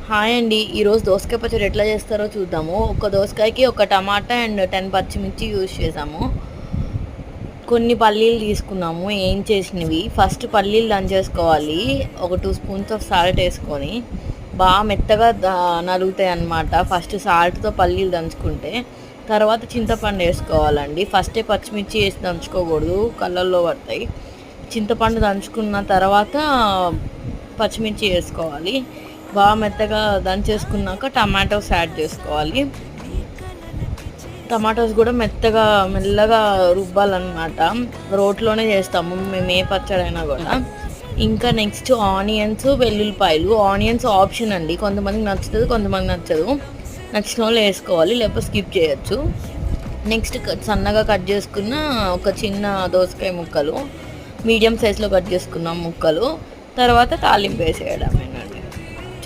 Hi అండి. ఈరోజు దోసకాయ పచ్చడి ఎట్లా చేస్తారో చూద్దాము. ఒక దోసకాయకి ఒక టమాటా అండ్ 10 పచ్చిమిర్చి యూజ్ చేసాము. కొన్ని పల్లీలు తీసుకున్నాము ఏం చేసినవి. ఫస్ట్ పల్లీలు దంచేసుకోవాలి. ఒక 2 స్పూన్స్ ఆఫ్ సాల్ట్ వేసుకొని బాగా మెత్తగా నలుగుతాయి అన్నమాట. ఫస్ట్ సాల్ట్తో పల్లీలు దంచుకుంటే తర్వాత చింతపండు వేసుకోవాలండి. ఫస్టే పచ్చిమిర్చి వేసి దంచుకోకూడదు, కళ్ళల్లో పడతాయి. చింతపండు దంచుకున్న తర్వాత పచ్చిమిర్చి వేసుకోవాలి. బాగా మెత్తగా దంచేసుకున్నాక టమాటోస్ యాడ్ చేసుకోవాలి. టమాటోస్ కూడా మెల్లగా రుబ్బాలన్నమాట. రోట్లోనే చేస్తాము మేము ఏ పచ్చడైనా కూడా. ఇంకా నెక్స్ట్ ఆనియన్స్, వెల్లుల్లిపాయలు. ఆనియన్స్ ఆప్షన్ అండి, కొంతమందికి నచ్చుతుంది, కొంతమంది నచ్చదు. నచ్చిన వాళ్ళు వేసుకోవాలి, లేకపోతే స్కిప్ చేయొచ్చు. నెక్స్ట్ సన్నగా కట్ చేసుకున్న ఒక చిన్న దోసకాయ ముక్కలు, మీడియం సైజులో కట్ చేసుకున్న ముక్కలు, తర్వాత తాలింపు వేసేయడమే.